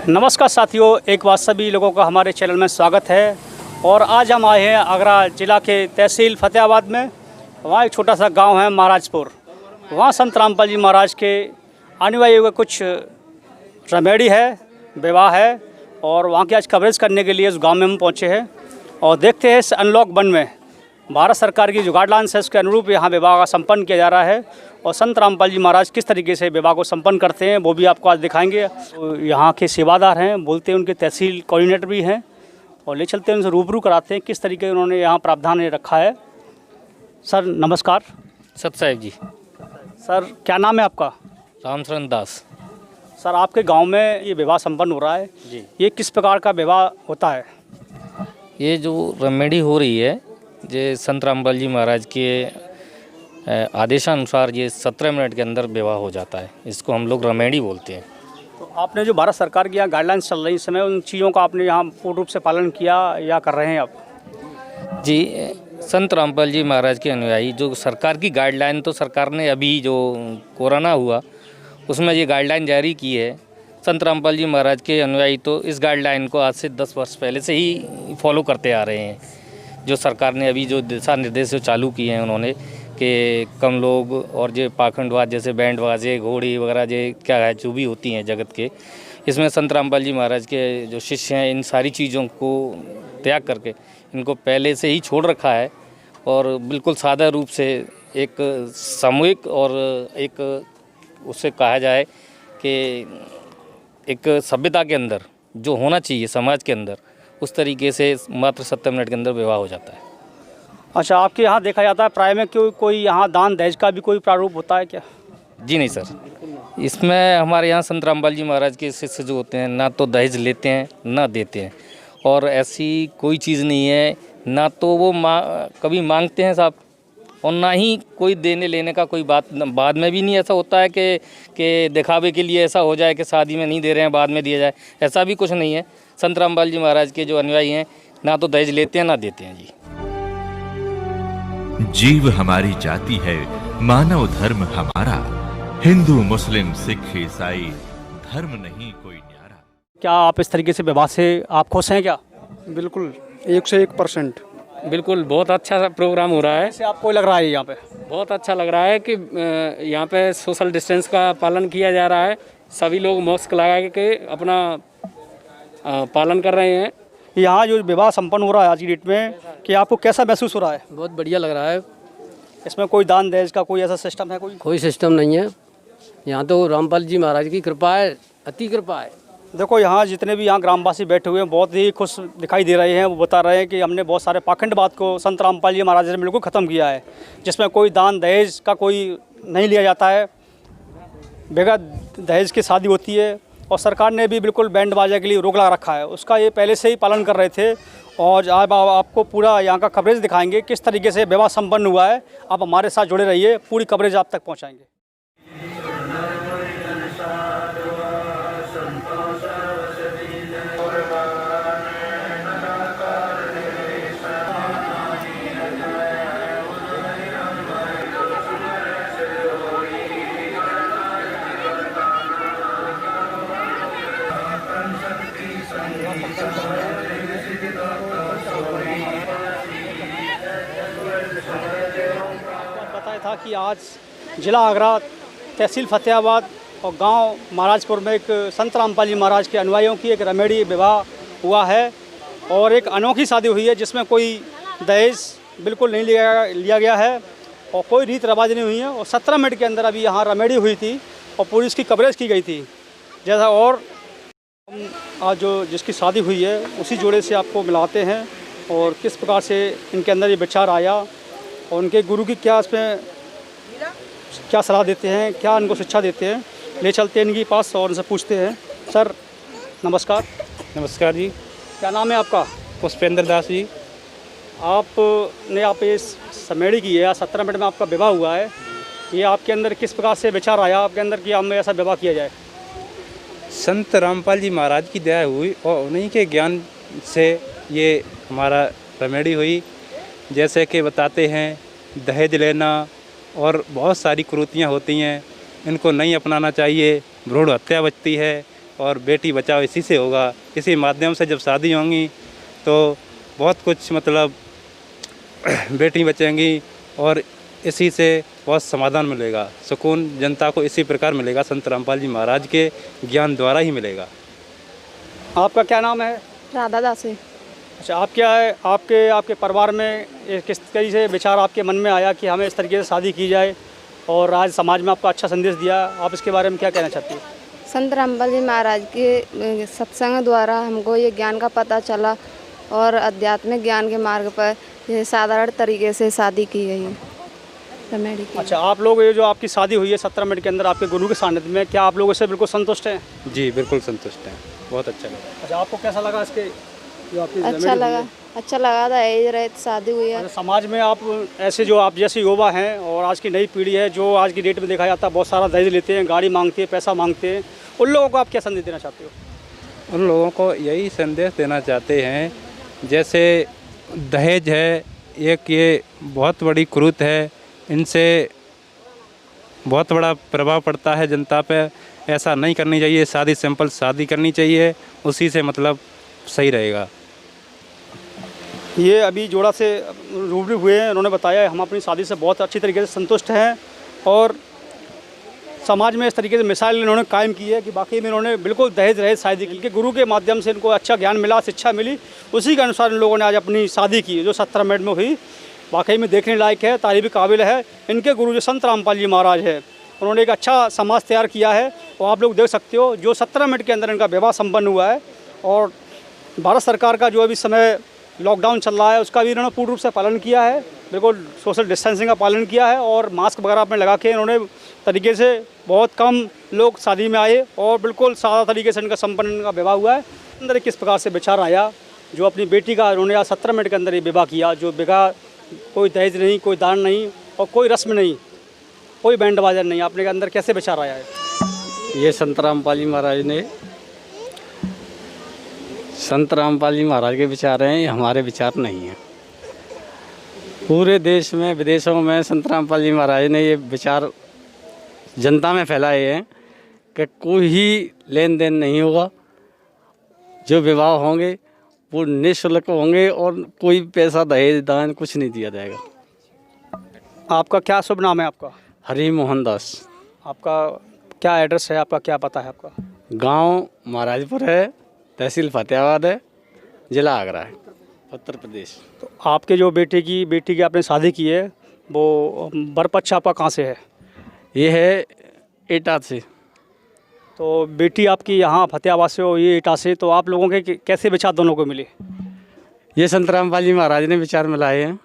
नमस्कार साथियों, एक बार सभी लोगों का हमारे चैनल में स्वागत है। और आज हम आए हैं आगरा ज़िला के तहसील फतेहाबाद में। वहाँ एक छोटा सा गांव है महाराजपुर। वहाँ संत रामपाल जी महाराज के अनुयायी हुए कुछ रेमेडी है, विवाह है, और वहाँ की आज कवरेज करने के लिए उस गांव में हम पहुँचे हैं। और देखते हैं इस अनलॉक 1 में भारत सरकार की जो गाइडलाइंस है उसके अनुरूप यहाँ विवाह का संपन्न किया जा रहा है। और संत रामपाल जी महाराज किस तरीके से विवाह को संपन्न करते हैं वो भी आपको आज दिखाएंगे। तो यहाँ के सेवादार हैं, बोलते हैं उनके तहसील कोऑर्डिनेटर भी हैं, और ले चलते हैं उनसे रूबरू कराते हैं किस तरीके उन्होंने यहाँ प्रावधान रखा है। सर नमस्कार। सत साहिब जी। सर क्या नाम है आपका? रामचरण दास। सर आपके गांव में ये विवाह संपन्न हो रहा है जी। ये किस प्रकार का विवाह होता है? ये जो रेमेडी हो रही है ये संत रामपाल जी महाराज के आदेशानुसार ये 17 मिनट के अंदर विवाह हो जाता है। इसको हम लोग रेमेडी बोलते हैं। तो आपने जो भारत सरकार की यहाँ गाइडलाइंस चल रही इस समय, उन चीज़ों का आपने यहाँ पूर्ण रूप से पालन किया या कर रहे हैं आप? जी, संत रामपाल जी महाराज के अनुयायी जो सरकार की गाइडलाइन, तो सरकार ने अभी जो कोरोना हुआ उसमें ये गाइडलाइन जारी की है। संत रामपाल जी महाराज के अनुयायी तो इस गाइडलाइन को आज से 10 वर्ष पहले से ही फॉलो करते आ रहे हैं। जो सरकार ने अभी जो दिशा निर्देश जो चालू किए हैं उन्होंने कि कम लोग और जो पाखंडवाद जैसे बैंड बाजे घोड़ी वगैरह जो क्या है जो भी होती हैं जगत के, इसमें संत रामपाल जी महाराज के जो शिष्य हैं इन सारी चीज़ों को त्याग करके इनको पहले से ही छोड़ रखा है। और बिल्कुल सादा रूप से एक सामूहिक और एक उससे कहा जाए कि एक सभ्यता के अंदर जो होना चाहिए समाज के अंदर, उस तरीके से मात्र 17 मिनट के अंदर विवाह हो जाता है। अच्छा, आपके यहाँ देखा जाता है प्राय में कोई यहाँ दान दहेज का भी कोई प्रारूप होता है क्या? जी नहीं सर, इसमें हमारे यहाँ संत रामपाल जी महाराज के शिष्य जो होते हैं ना तो दहेज लेते हैं ना देते हैं, और ऐसी कोई चीज़ नहीं है। ना तो वो कभी मांगते हैं साहब, और ना ही कोई देने लेने का कोई बात बाद में भी नहीं ऐसा होता है कि दिखावे के लिए ऐसा हो जाए कि शादी में नहीं दे रहे हैं बाद में दिया जाए, ऐसा भी कुछ नहीं है। संत रामपाल जी महाराज के जो अनुयायी हैं ना तो दहेज लेते हैं ना देते हैं जी। जीव हमारी जाति है, मानव धर्म हमारा, हिंदू मुस्लिम सिख ईसाई धर्म नहीं कोई न्यारा। क्या आप इस तरीके से विवाह से आप खुश हैं क्या? बिल्कुल 101%। बिल्कुल, बहुत अच्छा प्रोग्राम हो रहा है। कैसे आपको लग रहा है यहाँ पे? बहुत अच्छा लग रहा है कि यहाँ पे सोशल डिस्टेंस का पालन किया जा रहा है। सभी लोग मास्क लगा के अपना पालन कर रहे हैं। यहाँ जो विवाह संपन्न हो रहा है आज की डेट में, कि आपको कैसा महसूस हो रहा है? बहुत बढ़िया लग रहा है। इसमें कोई दान दहेज का कोई ऐसा सिस्टम है? कोई सिस्टम नहीं है। यहाँ तो रामपाल जी महाराज की कृपा है, अति कृपा है। देखो यहाँ जितने भी यहाँ ग्रामवासी बैठे हुए हैं बहुत ही खुश दिखाई दे रहे हैं। वो बता रहे हैं कि हमने बहुत सारे पाखंडवाद को संत रामपाल जी महाराज ने बिल्कुल ख़त्म किया है, जिसमें कोई दान दहेज का कोई नहीं लिया जाता है, बगैर दहेज की शादी होती है। और सरकार ने भी बिल्कुल बैंड बाजा के लिए रोक लगा रखा है, उसका ये पहले से ही पालन कर रहे थे। और आज आपको पूरा यहाँ का कवरेज दिखाएंगे किस तरीके से विवाह संपन्न हुआ है। आप हमारे साथ जुड़े रहिए, पूरी कवरेज आप तक पहुँचाएँगे। बताया था कि आज ज़िला आगरा, तहसील फतेहाबाद और गांव महाराजपुर में एक संत रामपाल जी महाराज के अनुयायियों की एक रेमेडी विवाह हुआ है। और एक अनोखी शादी हुई है जिसमें कोई दहेज बिल्कुल नहीं लिया गया है और कोई रीत रिवाज नहीं हुई है। और 17 मिनट के अंदर अभी यहाँ रेमेडी हुई थी और पूरी इसकी कवरेज की गई थी जैसा। और आज जो जिसकी शादी हुई है उसी जोड़े से आपको मिलाते हैं और किस प्रकार से इनके अंदर ये विचार आया और उनके गुरु की क्या इसमें क्या सलाह देते हैं, क्या इनको शिक्षा देते हैं। ले चलते हैं इनके पास और उनसे पूछते हैं। सर नमस्कार। नमस्कार जी। क्या नाम है आपका? पुष्पेंद्र दास जी। आपने ये रेमेडी की है, 17 मिनट में आपका विवाह हुआ है, ये आपके अंदर किस प्रकार से विचार आया आपके अंदर कि हमें ऐसा विवाह किया जाए? संत रामपाल जी महाराज की दया हुई और उन्हीं के ज्ञान से ये हमारा रेमेडी हुई। जैसे कि बताते हैं दहेज लेना और बहुत सारी कुरीतियाँ होती हैं, इनको नहीं अपनाना चाहिए। भ्रूण हत्या बचती है, और बेटी बचाओ इसी से होगा। इसी माध्यम से जब शादी होंगी तो बहुत कुछ मतलब बेटी बचेंगी और इसी से बहुत समाधान मिलेगा, सुकून जनता को इसी प्रकार मिलेगा, संत रामपाल जी महाराज के ज्ञान द्वारा ही मिलेगा। आपका क्या नाम है? राधा दासी। अच्छा, आप क्या है आपके परिवार में किस तरीके से विचार आपके मन में आया कि हमें इस तरीके से शादी की जाए और आज समाज में आपका अच्छा संदेश दिया, आप इसके बारे में क्या कहना चाहती हैं? संत रामपाल जी महाराज के सत्संग द्वारा हमको ये ज्ञान का पता चला और आध्यात्मिक ज्ञान के मार्ग पर ये साधारण तरीके से शादी की गई है रेमेडी की। अच्छा, आप लोग ये जो आपकी शादी हुई है 17 मिनट के अंदर आपके गुरु के सानिध्य में, क्या आप लोग इससे बिल्कुल संतुष्ट हैं? जी बिल्कुल संतुष्ट हैं, बहुत अच्छा लगा। अच्छा, आपको कैसा लगा इसके जो आपकी अच्छा लगा था, एज रहित शादी हुई है। अच्छा, समाज में आप ऐसे जो आप जैसे युवा हैं और आज की नई पीढ़ी है जो आज की डेट में देखा जाता है बहुत सारा दहेज लेते हैं, गाड़ी मांगते हैं, पैसा मांगते हैं, उन लोगों को आप क्या संदेश देना चाहते हो? उन लोगों को यही संदेश देना चाहते हैं, जैसे दहेज है एक, ये बहुत बड़ी कुरीति है, इनसे बहुत बड़ा प्रभाव पड़ता है जनता पे। ऐसा नहीं करनी चाहिए, शादी सिंपल शादी करनी चाहिए, उसी से मतलब सही रहेगा। ये अभी जोड़ा से रूबरू हुए हैं, उन्होंने बताया हम अपनी शादी से बहुत अच्छी तरीके से संतुष्ट हैं और समाज में इस तरीके से मिसाल इन्होंने कायम की है कि वाकई में इन्होंने बिल्कुल दहेज रहित शादी की, कि गुरु के माध्यम से इनको अच्छा ज्ञान मिला, शिक्षा मिली, उसी के अनुसार इन लोगों ने आज अपनी शादी की जो 17 मिनट में हुई। वाकई में देखने लायक है, तारीफ काबिल है। इनके गुरु जो संत रामपाल जी महाराज है, उन्होंने एक अच्छा समाज तैयार किया है और आप लोग देख सकते हो जो 17 मिनट के अंदर इनका विवाह संपन्न हुआ है। और भारत सरकार का जो अभी समय लॉकडाउन चल रहा है उसका भी इन्होंने पूर्ण रूप से पालन किया है, बिल्कुल सोशल डिस्टेंसिंग का पालन किया है और मास्क वगैरह अपने लगा के इन्होंने तरीके से बहुत कम लोग शादी में आए और बिल्कुल सादा तरीके से इनका संपन्न इनका विवाह हुआ है। अंदर किस प्रकार से विचार आया जो अपनी बेटी का इन्होंने आज 17 मिनट के अंदर ये विवाह किया, जो विवाह कोई दहेज नहीं, कोई दान नहीं और कोई रस्म नहीं, कोई बैंड बाजा नहीं, आपने के अंदर कैसे विचार आया है? ये संत रामपाल जी महाराज ने, संत रामपाल जी महाराज के विचार हैं, ये हमारे विचार नहीं हैं। पूरे देश में विदेशों में संत रामपाल जी महाराज ने ये विचार जनता में फैलाए हैं कि कोई ही लेन देन नहीं होगा, जो विवाह होंगे वो निःशुल्क होंगे और कोई पैसा दहेज दान कुछ नहीं दिया जाएगा। आपका क्या शुभ नाम है आपका? हरि मोहन दास। आपका क्या एड्रेस है, आपका क्या पता है आपका? गांव महाराजपुर है, तहसील फतेहाबाद है, जिला आगरा है, उत्तर प्रदेश। तो आपके जो बेटी की आपने शादी की है वो बरपक्ष आपका कहाँ से है? ये है एटा से। तो बेटी आपकी यहाँ फतेहाबाद से हो, ये एटा से, तो आप लोगों के कैसे विचार दोनों को मिले? ये संत रामपाल जी महाराज ने विचार मिलाए हैं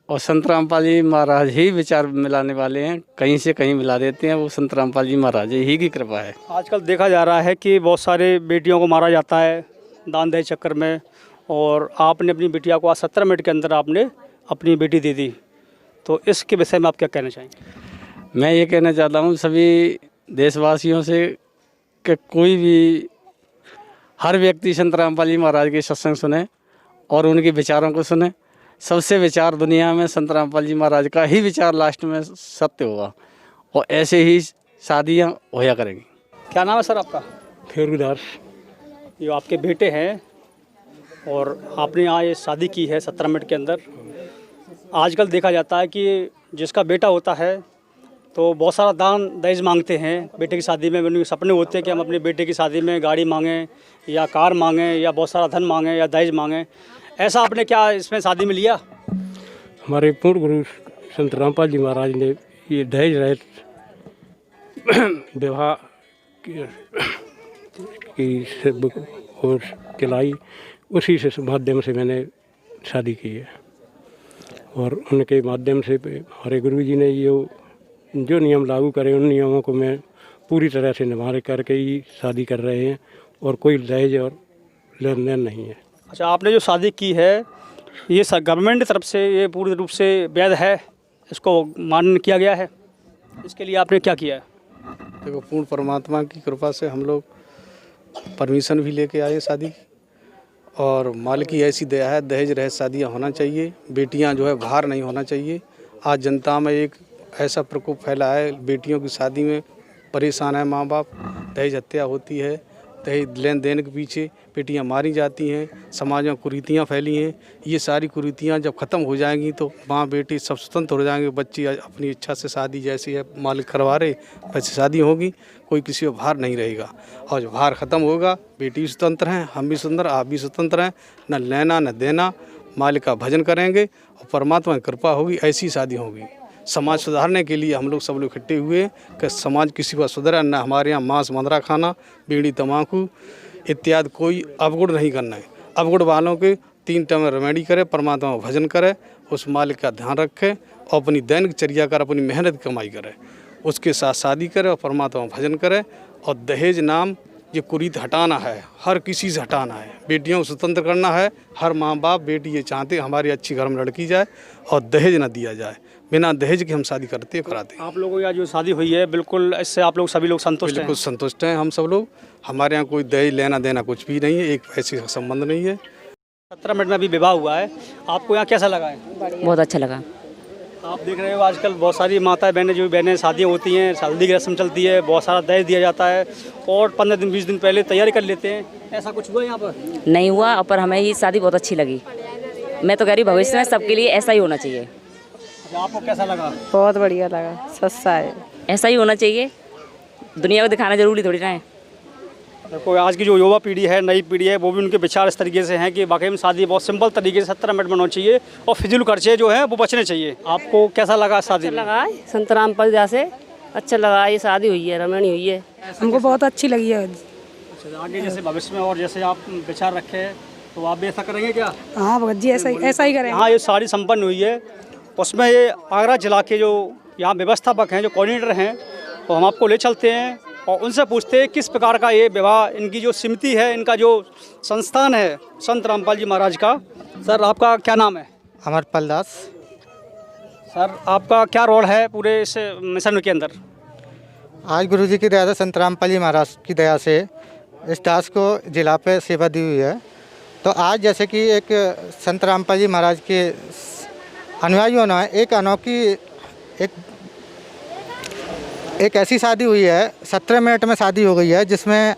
और संत रामपाल जी महाराज ही विचार मिलाने वाले हैं, कहीं से कहीं मिला देते हैं, वो संत रामपाल जी महाराज ही की कृपा है। आजकल देखा जा रहा है कि बहुत सारे बेटियों को मारा जाता है दान दहेज चक्कर में, और आपने अपनी बिटिया को आज 17 मिनट के अंदर आपने अपनी बेटी दे दी, तो इसके विषय में आप क्या कहना चाहेंगे? मैं ये कहना चाहता हूँ सभी देशवासियों से कि कोई भी हर व्यक्ति संत रामपाल जी महाराज के सत्संग सुने और उनके विचारों को सुने। सबसे विचार दुनिया में संत रामपाल जी महाराज का ही विचार लास्ट में सत्य होगा और ऐसे ही शादियाँ होया करेंगी। क्या नाम है सर आपका? फेरुदास। ये आपके बेटे हैं और आपने यहाँ ये शादी की है 17 मिनट के अंदर। आजकल देखा जाता है कि जिसका बेटा होता है तो बहुत सारा दान दहेज मांगते हैं बेटे की शादी में। उनके सपने होते हैं कि हम अपने बेटे की शादी में गाड़ी मांगें या कार मांगें या बहुत सारा धन मांगें या दहेज मांगें। ऐसा आपने क्या इसमें शादी में लिया? हमारे पूर्व गुरु संत रामपाल जी महाराज ने ये दहेज रहित विवाह की और चलाई, उसी से माध्यम से मैंने शादी की है और उनके माध्यम से हमारे गुरु जी ने ये जो नियम लागू करे उन नियमों को मैं पूरी तरह से निभा करके ही शादी कर रहे हैं और कोई दहेज और लेन देन नहीं है। अच्छा, आपने जो शादी की है ये गवर्नमेंट की तरफ से ये पूरी रूप से वैध है, इसको मान्य किया गया है, इसके लिए आपने क्या किया है? देखो, पूर्ण परमात्मा की कृपा से हम लोग परमिशन भी लेके आए शादी की और मालिक की ऐसी दया है, दहेज रहित शादियाँ होना चाहिए, बेटियाँ जो है बाहर नहीं होना चाहिए। आज जनता में एक ऐसा प्रकोप फैला है, बेटियों की शादी में परेशान है माँ बाप, दहेज हत्या होती है, दहेज लेन देन के पीछे बेटियां मारी जाती हैं, समाज में कुरीतियाँ फैली हैं। ये सारी कुरीतियाँ जब ख़त्म हो जाएंगी तो माँ बेटी सब स्वतंत्र हो जाएंगे। बच्ची अपनी इच्छा से शादी जैसी है मालिक करवा रहे वैसे शादी होगी, कोई किसी पर भार नहीं रहेगा। और जब भार ख़त्म होगा, बेटी भी स्वतंत्र हैं, हम भी स्वतंत्र, आप भी स्वतंत्र हैं, न लेना न देना, मालिक का भजन करेंगे और परमात्मा की कृपा होगी, ऐसी शादी होगी। समाज सुधारने के लिए हम लोग सब लोग इकट्ठे हुए कि समाज किसी का सुधरे न। हमारे यहाँ मांस मंदरा खाना, बीड़ी तम्बाकू इत्यादि कोई अवगुण नहीं करना है। अवगुण वालों के 3 टाइम रेमेडी करे, परमात्मा का भजन करे, उस मालिक का ध्यान रखे और अपनी दैनिक चर्या कर, अपनी मेहनत कमाई करे, उसके साथ शादी करे और परमात्मा का भजन करे। और दहेज नाम ये कुरीत हटाना है, हर किसी से हटाना है, बेटियों को स्वतंत्र करना है। हर माँ बाप बेटी ये चाहते हमारी अच्छी घर में लड़की जाए और दहेज ना दिया जाए। बिना दहेज के हम शादी करते कराते हैं। आप लोगों की आज जो शादी हुई है बिल्कुल इससे आप लोग सभी लोग संतुष्ट हैं? बिल्कुल संतुष्ट हैं हम सब लोग। हमारे यहाँ कोई दहेज लेना देना कुछ भी नहीं है, एक पैसे का संबंध नहीं है। 17 मिनट में अभी विवाह हुआ है, आपको यहाँ कैसा लगा है? बहुत अच्छा लगा। आप देख रहे हो आजकल बहुत सारी माताएं बहनें जो बहनें शादियाँ होती हैं, हल्दी की रस्म चलती है, बहुत सारा दहेज दिया जाता है और 15 दिन 20 दिन पहले तैयारी कर लेते हैं। ऐसा कुछ हुआ यहाँ पर? नहीं हुआ, पर हमें ये शादी बहुत अच्छी लगी। मैं तो कह रही भविष्य में सबके लिए ऐसा ही होना चाहिए। अच्छा, आपको कैसा लगा? बहुत बढ़िया लगा, सस्ता है। ऐसा ही होना चाहिए, दुनिया को दिखाना जरूरी थोड़ी ना है। देखो आज की जो युवा पीढ़ी है, नई पीढ़ी है, वो भी उनके विचार इस तरीके से हैं कि वाकई में शादी बहुत सिंपल तरीके से 17 मिनट में होना चाहिए और फिजूल खर्चे जो हैं वो बचने चाहिए। आपको कैसा लगा शादी? अच्छा लगा, संत रामपाल जी से अच्छा लगा। ये शादी हुई है, रमणी हुई है, हमको बहुत अच्छी लगी है। अच्छा, आगे जैसे भविष्य में और जैसे आप विचार रखे हैं तो आप भी ऐसा करेंगे क्या? हाँ भगत जी, ऐसा ही करेंगे। हाँ, ये शादी संपन्न हुई है, उसमें ये आगरा जिला के जो यहाँ व्यवस्थापक हैं, जो कोऑर्डिनेटर हैं, तो हम आपको ले चलते हैं और उनसे पूछते हैं किस प्रकार का ये विवाह, इनकी जो समिति है, इनका जो संस्थान है संत रामपाल जी महाराज का। सर, आपका क्या नाम है? अमरपाल दास। सर, आपका क्या रोल है पूरे इस मिशन के अंदर? आज गुरुजी की दया से, संत रामपाल जी महाराज की दया से इस दास को जिला पे सेवा दी हुई है। तो आज जैसे कि एक संत रामपाल जी महाराज के अनुयायियों ने एक अनोखी एक ऐसी शादी हुई है, 17 मिनट में शादी हो गई है, जिसमें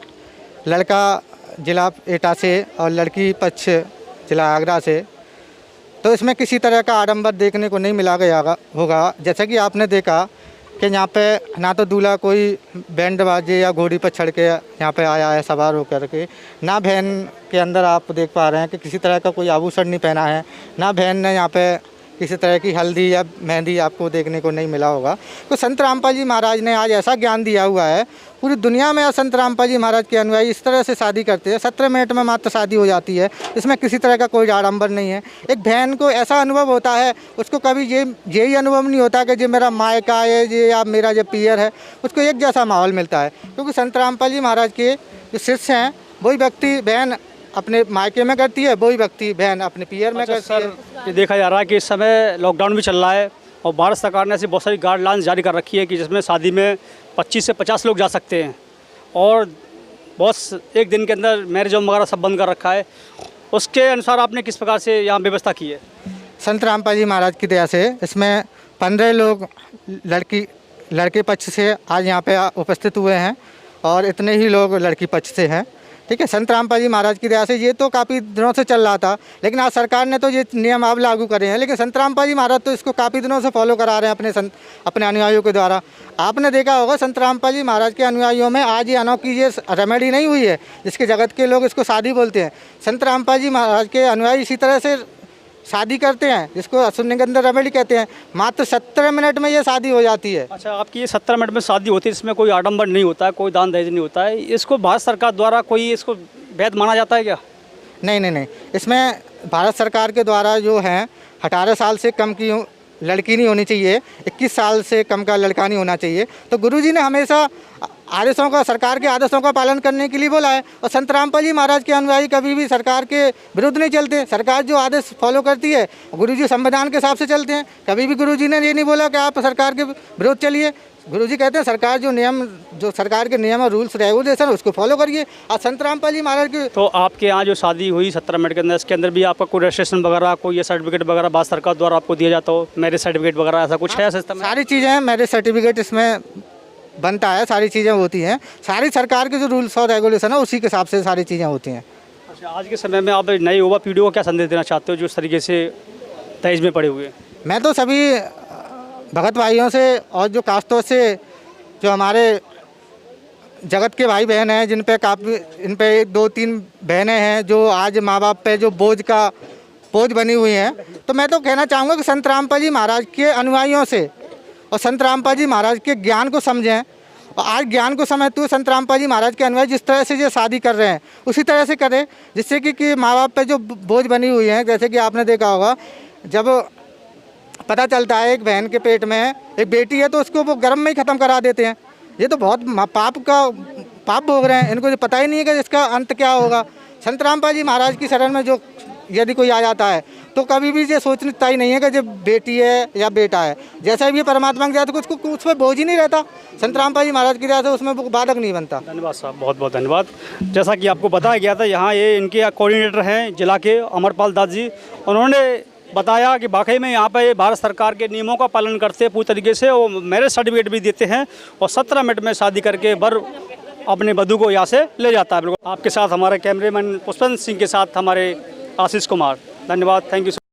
लड़का जिला एटा से और लड़की पक्ष जिला आगरा से। तो इसमें किसी तरह का आडंबर देखने को नहीं मिला गया होगा। जैसा कि आपने देखा कि यहाँ पे ना तो दूल्हा कोई बैंड बाजे या घोड़ी पर चढ़ के यहाँ पे आया है सवार होकर के, ना बहन के अंदर आप देख पा रहे हैं कि किसी तरह का कोई आभूषण नहीं पहना है, ना बहन ने यहाँ पे किसी तरह की हल्दी या मेहंदी आपको देखने को नहीं मिला होगा। तो संत रामपाल जी महाराज ने आज ऐसा ज्ञान दिया हुआ है, पूरी दुनिया में संत रामपाल जी महाराज के अनुयायी इस तरह से शादी करते हैं। 17 मिनट में मात्र शादी हो जाती है, इसमें किसी तरह का कोई आडंबर नहीं है। एक बहन को ऐसा अनुभव होता है, उसको कभी यही अनुभव नहीं होता कि जो मेरा मायका है ये या मेरा जो पियर है, उसको एक जैसा माहौल मिलता है। क्योंकि संत रामपाल जी महाराज के जो शिष्य हैं, वही व्यक्ति बहन अपने मायके में करती है, वही व्यक्ति बहन अपने पियर में करती है। ये देखा जा रहा है कि इस समय लॉकडाउन भी चल रहा है और भारत सरकार ने ऐसी बहुत सारी गाइडलाइंस जारी कर रखी है कि जिसमें शादी में 25 से 50 लोग जा सकते हैं और बहुत एक दिन के अंदर मैरिज होम वगैरह सब बंद कर रखा है। उसके अनुसार आपने किस प्रकार से यहाँ व्यवस्था की है? संत रामपाल जी महाराज की दया से इसमें 15 लोग लड़के पक्ष से आज यहाँ पे उपस्थित हुए हैं और इतने ही लोग लड़की पक्ष से हैं। ठीक है, संत रामपाल जी महाराज की दया से ये तो काफ़ी दिनों से चल रहा था, लेकिन आज सरकार ने तो ये नियम अब लागू करे हैं। लेकिन संत रामपाल जी महाराज तो इसको काफ़ी दिनों से फॉलो करा रहे हैं अपने अनुयायियों के द्वारा। आपने देखा होगा संत रामपाल जी महाराज के अनुयायियों में आज ये अनोखी ये रेमेडी नहीं हुई है, जिसके जगत के लोग इसको शादी बोलते हैं। संत रामपाल जी महाराज के अनुयायी इसी तरह से शादी करते हैं, जिसको अश्वगंधा रेमेडी कहते हैं। मात्र 17 मिनट में ये शादी हो जाती है। अच्छा, आपकी ये 17 मिनट में शादी होती है, इसमें कोई आडंबर नहीं होता है, कोई दान दहेज नहीं होता है, इसको भारत सरकार द्वारा कोई इसको वैध माना जाता है क्या? नहीं, इसमें भारत सरकार के द्वारा जो है 18 साल से कम की लड़की नहीं होनी चाहिए, 21 साल से कम का लड़का नहीं होना चाहिए। तो गुरुजी ने हमेशा आदेशों का, सरकार के आदेशों का पालन करने के लिए बोला है और संत रामपाल जी महाराज के अनुयायी कभी भी सरकार के विरुद्ध नहीं चलते। सरकार जो आदेश फॉलो करती है, गुरुजी संविधान के हिसाब से चलते हैं। कभी भी गुरुजी ने ये नहीं बोला कि आप सरकार के विरुद्ध चलिए। गुरुजी कहते हैं सरकार जो सरकार के नियम और रूल्स रेगुलेशन उसको फॉलो करिए। आज संत रामपाल जी महाराज के तो आपके यहाँ जो शादी हुई 17 मिनट के अंदर, इसके अंदर भी आपका कोई रजिस्ट्रेशन वगैरह, कोई ये सर्टिफिकेट वगैरह भारत सरकार द्वारा आपको दिया जाता हो, मैरिज सर्टिफिकेट वगैरह, ऐसा कुछ है सिस्टम? सारी चीज़ें हैं, मैरिज सर्टिफिकेट इसमें बनता है, सारी चीज़ें होती हैं, सारी सरकार के जो रूल्स और रेगुलेशन है उसी के हिसाब से सारी चीज़ें होती हैं। अच्छा, आज के समय में आप नई युवा पीढ़ी को क्या संदेश देना चाहते हो जो इस तरीके से दहेज में पड़े हुए हैं? मैं तो सभी भगत भाइयों से और जो कास्तों से, जो हमारे जगत के भाई बहन हैं, जिन पे काफ़ी, इन पे 2-3 बहनें हैं जो आज माँ बाप पे जो बोझ बनी हुई हैं, तो मैं तो कहना चाहूँगा कि संत रामपाल जी महाराज के अनुयायियों से और संत रामपाल जी महाराज के ज्ञान को समझें। और आज ज्ञान को समझते हुए संत रामपाल जी महाराज के अनुयायी जिस तरह से ये शादी कर रहे हैं उसी तरह से करें, जिससे कि माँ बाप पे जो बोझ बनी हुई है, जैसे कि आपने देखा होगा जब पता चलता है एक बहन के पेट में एक बेटी है तो उसको वो गर्भ में ही ख़त्म करा देते हैं। ये तो बहुत पाप भोग रहे हैं, इनको जो पता ही नहीं है कि इसका अंत क्या होगा। संत रामपाल जी महाराज की शरण में जो यदि कोई आ जाता है तो कभी भी ये सोचता ही नहीं है कि जब बेटी है या बेटा है, जैसा भी परमात्मा के जाते कुछ उस पर बोझ ही नहीं रहता। संत रामपाल जी महाराज की दया से उसमें बाधक नहीं बनता। धन्यवाद साहब, बहुत बहुत धन्यवाद। जैसा कि आपको बताया गया था, यहाँ ये इनके कोऑर्डिनेटर हैं जिला के अमरपाल दास जी, उन्होंने बताया कि वाकई में यहाँ पे भारत सरकार के नियमों का पालन करते हैं पूरी तरीके से, और मैरिज सर्टिफिकेट भी देते हैं और 17 मिनट में शादी करके वर अपने वधू को यहाँ से ले जाता है। आपके साथ हमारे कैमरेमैन पुष्पन सिंह के साथ हमारे आशीष कुमार। धन्यवाद, थैंक यू।